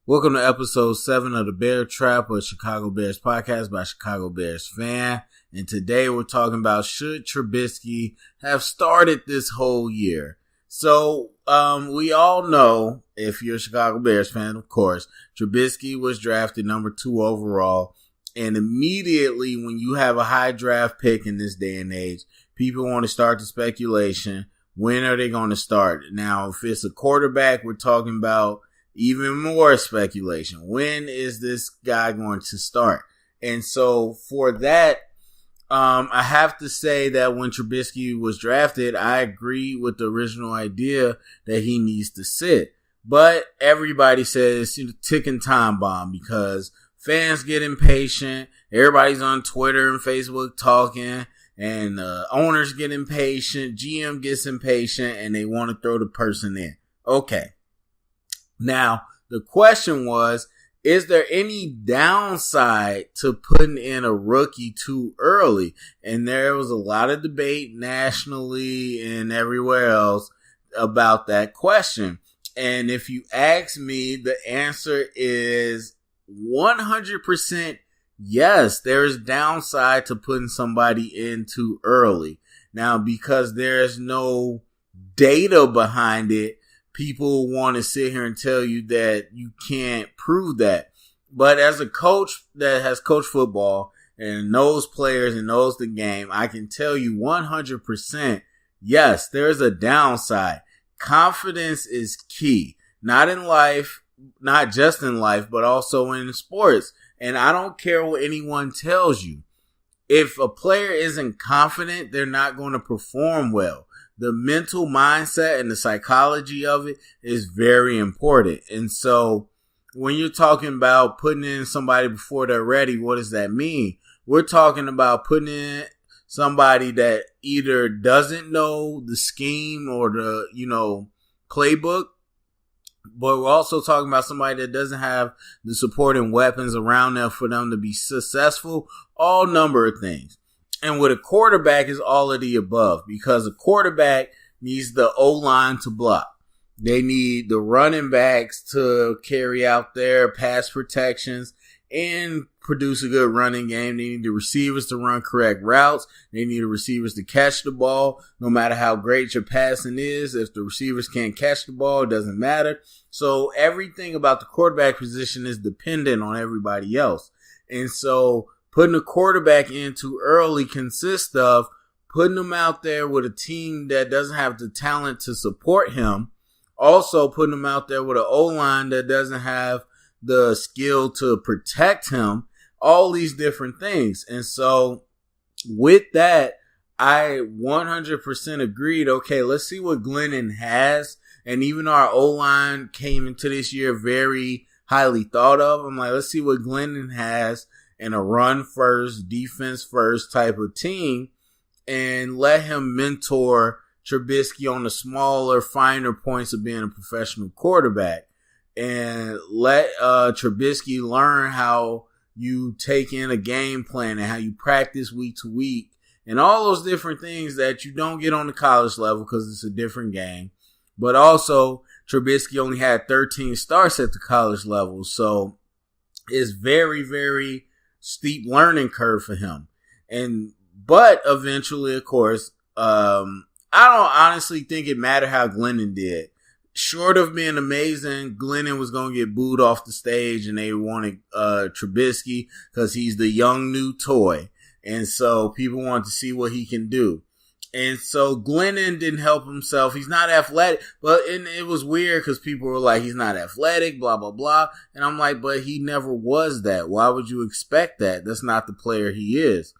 Welcome to episode 7 of the Bear Trap, a Chicago Bears podcast by Chicago Bears fan. And today we're talking about should Trubisky have started this whole year. So, we all know, if you're a Chicago Bears fan, of course, Trubisky was drafted number 2 overall. And immediately when you have a high draft pick in this day and age, people want to start the speculation. When are they going to start? Now, if it's a quarterback, we're talking about even more speculation. When is this guy going to start? And so for that, I have to say that when Trubisky was drafted, I agree with the original idea that he needs to sit. But everybody says it's a ticking time bomb because fans get impatient. Everybody's on Twitter and Facebook talking, and owners get impatient. GM gets impatient, and they want to throw the person in. Okay. Now, the question was, is there any downside to putting in a rookie too early? And there was a lot of debate nationally and everywhere else about that question. And if you ask me, the answer is 100% yes, there is downside to putting somebody in too early. Now, because there's no data behind it, people want to sit here and tell you that you can't prove that. But as a coach that has coached football and knows players and knows the game, I can tell you 100%, yes, there's a downside. Confidence is key. Not in life, not just in life, but also in sports. And I don't care what anyone tells you. If a player isn't confident, they're not going to perform well. The mental mindset and the psychology of it is very important. And so when you're talking about putting in somebody before they're ready, what does that mean? We're talking about putting in somebody that either doesn't know the scheme or the, playbook, but we're also talking about somebody that doesn't have the supporting weapons around them for them to be successful, all number of things. And with a quarterback is all of the above, because a quarterback needs the O-line to block. They need the running backs to carry out their pass protections and produce a good running game. They need the receivers to run correct routes. They need the receivers to catch the ball. No matter how great your passing is, if the receivers can't catch the ball, it doesn't matter. So everything about the quarterback position is dependent on everybody else. And so putting a quarterback in too early consists of putting him out there with a team that doesn't have the talent to support him. Also putting him out there with an O-line that doesn't have the skill to protect him. All these different things. And so with that, I 100% agreed. Okay, let's see what Glennon has. And even our O-line came into this year very highly thought of. I'm like, let's see what Glennon has in a run first, defense first type of team, and let him mentor Trubisky on the smaller, finer points of being a professional quarterback, and let Trubisky learn how you take in a game plan and how you practice week to week and all those different things that you don't get on the college level because it's a different game. But also, Trubisky only had 13 starts at the college level, so it's very, very steep learning curve for him. But eventually, of course, I don't honestly think it mattered how Glennon did. Short of being amazing, Glennon was going to get booed off the stage, and they wanted Trubisky because he's the young new toy. And so people wanted to see what he can do. And so Glennon didn't help himself. He's not athletic, and it was weird because people were like, he's not athletic, blah, blah, blah. And I'm like, but he never was that. Why would you expect that? That's not the player he is.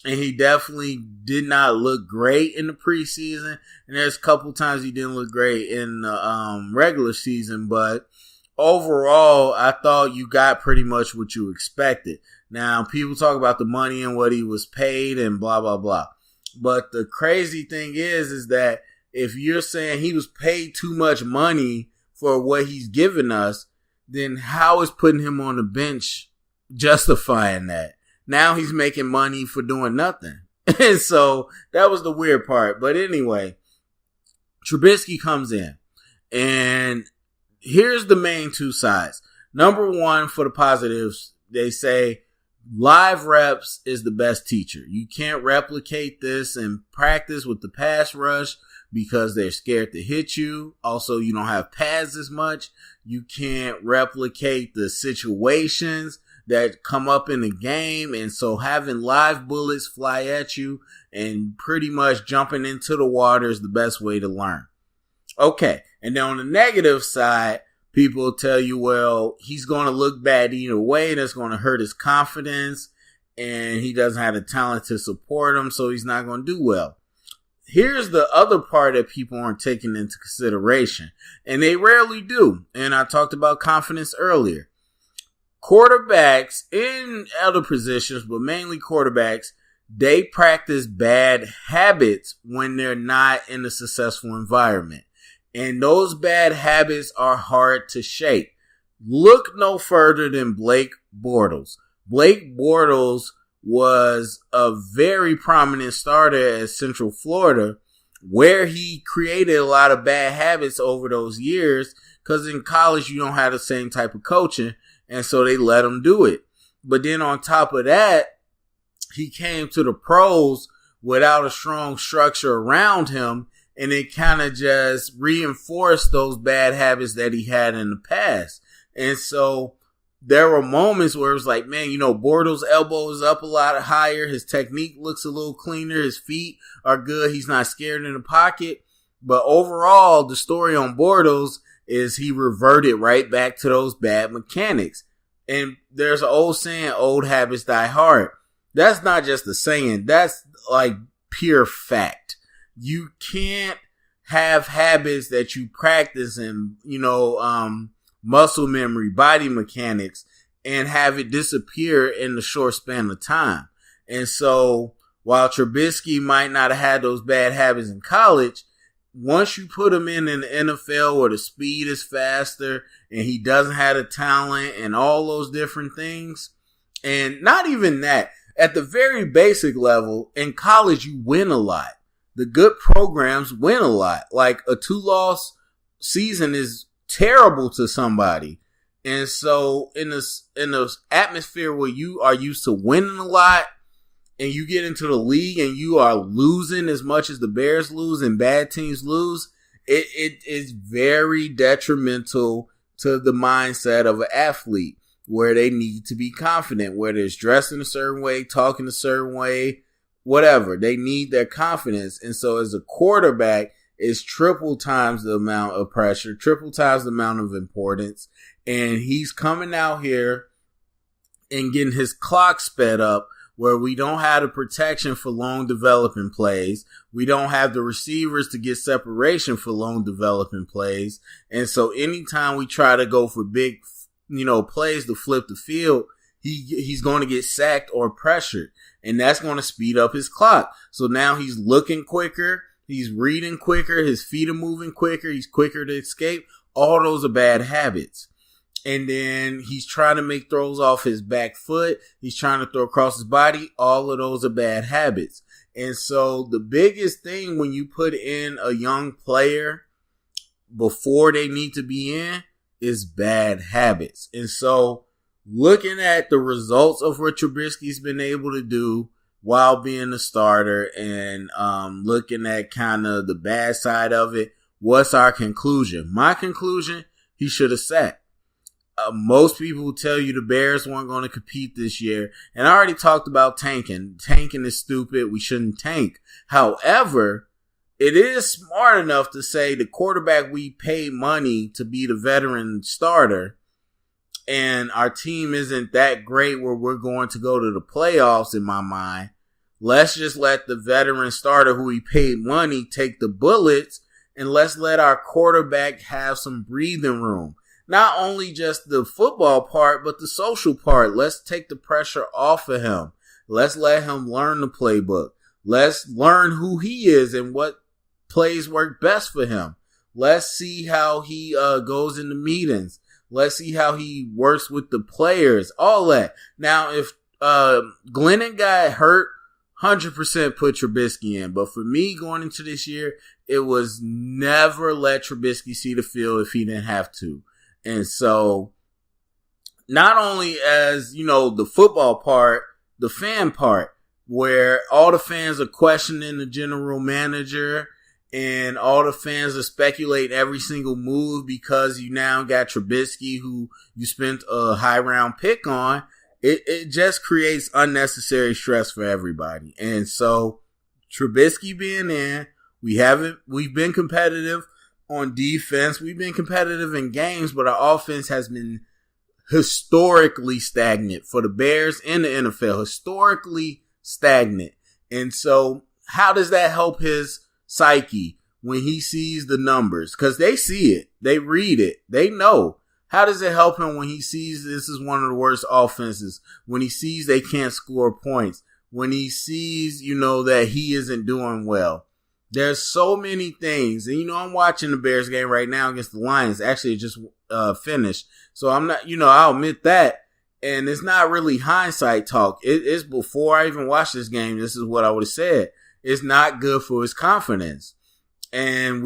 And he definitely did not look great in the preseason. And there's a couple times he didn't look great in the regular season. But overall, I thought you got pretty much what you expected. Now, people talk about the money and what he was paid and blah, blah, blah. But the crazy thing is that if you're saying he was paid too much money for what he's given us, then how is putting him on the bench justifying that? Now he's making money for doing nothing. And so that was the weird part. But anyway, Trubisky comes in. And here's the main two sides. Number one, for the positives, they say live reps is the best teacher. You can't replicate this in practice with the pass rush because they're scared to hit you. Also, you don't have pads as much. You can't replicate the situations that come up in the game. And so having live bullets fly at you and pretty much jumping into the water is the best way to learn. Okay. And then on the negative side, people tell you, well, he's going to look bad either way. That's going to hurt his confidence. And he doesn't have the talent to support him, so he's not going to do well. Here's the other part that people aren't taking into consideration. And they rarely do. And I talked about confidence earlier. Quarterbacks in other positions, but mainly quarterbacks, they practice bad habits when they're not in a successful environment. And those bad habits are hard to shake. Look no further than Blake Bortles. Blake Bortles was a very prominent starter at Central Florida, where he created a lot of bad habits over those years, because in college you don't have the same type of coaching, and so they let him do it. But then on top of that, he came to the pros without a strong structure around him, and it kind of just reinforced those bad habits that he had in the past. And so there were moments where it was like, man, Bortles' elbow is up a lot higher. His technique looks a little cleaner. His feet are good. He's not scared in the pocket. But overall, the story on Bortles is he reverted right back to those bad mechanics. And there's an old saying, old habits die hard. That's not just a saying. That's like pure fact. You can't have habits that you practice in, muscle memory, body mechanics, and have it disappear in the short span of time. And so while Trubisky might not have had those bad habits in college, once you put him in the NFL where the speed is faster and he doesn't have the talent and all those different things, and not even that, at the very basic level, in college you win a lot. The good programs win a lot. Like a 2-loss season is terrible to somebody. And so in this atmosphere where you are used to winning a lot and you get into the league and you are losing as much as the Bears lose and bad teams lose, it is very detrimental to the mindset of an athlete, where they need to be confident, whether it's dressed in a certain way, talking a certain way, whatever. They need their confidence. And so as a quarterback, it's triple times the amount of pressure, triple times the amount of importance. And he's coming out here and getting his clock sped up, where we don't have the protection for long developing plays. We don't have the receivers to get separation for long developing plays. And so anytime we try to go for big, plays to flip the field, he's going to get sacked or pressured. And that's going to speed up his clock. So now he's looking quicker. He's reading quicker. His feet are moving quicker. He's quicker to escape. All those are bad habits. And then he's trying to make throws off his back foot. He's trying to throw across his body. All of those are bad habits. And so the biggest thing when you put in a young player before they need to be in is bad habits. And so looking at the results of what Trubisky's been able to do while being a starter, and looking at kind of the bad side of it, what's our conclusion? My conclusion, he should have sat. Most people tell you the Bears weren't going to compete this year. And I already talked about tanking. Tanking is stupid. We shouldn't tank. However, it is smart enough to say the quarterback we pay money to be the veteran starter, and our team isn't that great where we're going to go to the playoffs, in my mind. Let's just let the veteran starter who we paid money take the bullets, and let's let our quarterback have some breathing room. Not only just the football part, but the social part. Let's take the pressure off of him. Let's let him learn the playbook. Let's learn who he is and what plays work best for him. Let's see how he goes into meetings. Let's see how he works with the players, all that. Now, if Glennon got hurt, 100% put Trubisky in. But for me, going into this year, it was never let Trubisky see the field if he didn't have to. And so not only as, the football part, the fan part, where all the fans are questioning the general manager and all the fans are speculating every single move because you now got Trubisky, who you spent a high round pick on. It just creates unnecessary stress for everybody. And so Trubisky being in, we've been competitive on defense. We've been competitive in games, but our offense has been historically stagnant for the Bears and the NFL, historically stagnant. And so how does that help his psyche when he sees the numbers? Because they see it, they read it, they know. How does it help him when he sees this is one of the worst offenses, when he sees they can't score points, when he sees, that he isn't doing well? There's so many things. And, I'm watching the Bears game right now against the Lions. Actually, it just finished. So I'm not, I'll admit that. And it's not really hindsight talk. It's before I even watched this game. This is what I would have said. It's not good for his confidence. And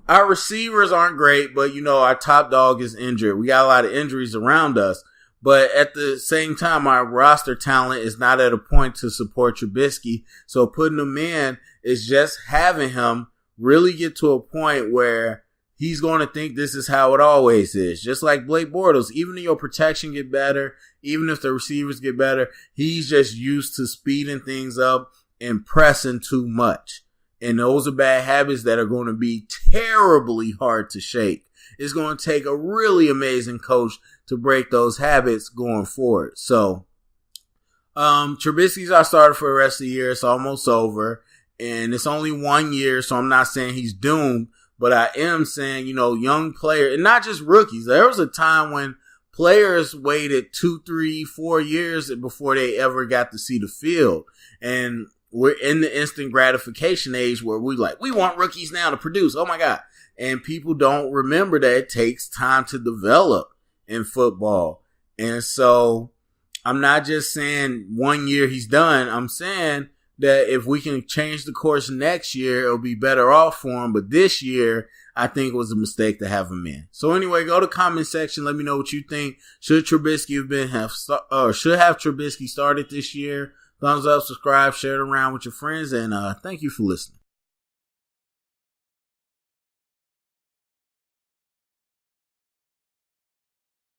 our receivers aren't great, but, our top dog is injured. We got a lot of injuries around us. But at the same time, our roster talent is not at a point to support Trubisky. So putting him in is just having him really get to a point where he's going to think this is how it always is. Just like Blake Bortles, even if your protection get better, even if the receivers get better, he's just used to speeding things up and pressing too much. And those are bad habits that are going to be terribly hard to shake. It's going to take a really amazing coach to break those habits going forward. So, Trubisky's our starter for the rest of the year. It's almost over. And it's only 1 year, so I'm not saying he's doomed. But I am saying, young players, and not just rookies. There was a time when players waited 2, 3, 4 years before they ever got to see the field. And we're in the instant gratification age where we want rookies now to produce. Oh my God. And people don't remember that it takes time to develop in football. And so I'm not just saying 1 year he's done. I'm saying that if we can change the course next year, it'll be better off for him. But this year, I think it was a mistake to have him in. So anyway, go to the comment section. Let me know what you think. Should Trubisky have Trubisky started this year? Thumbs up, subscribe, share it around with your friends, and thank you for listening.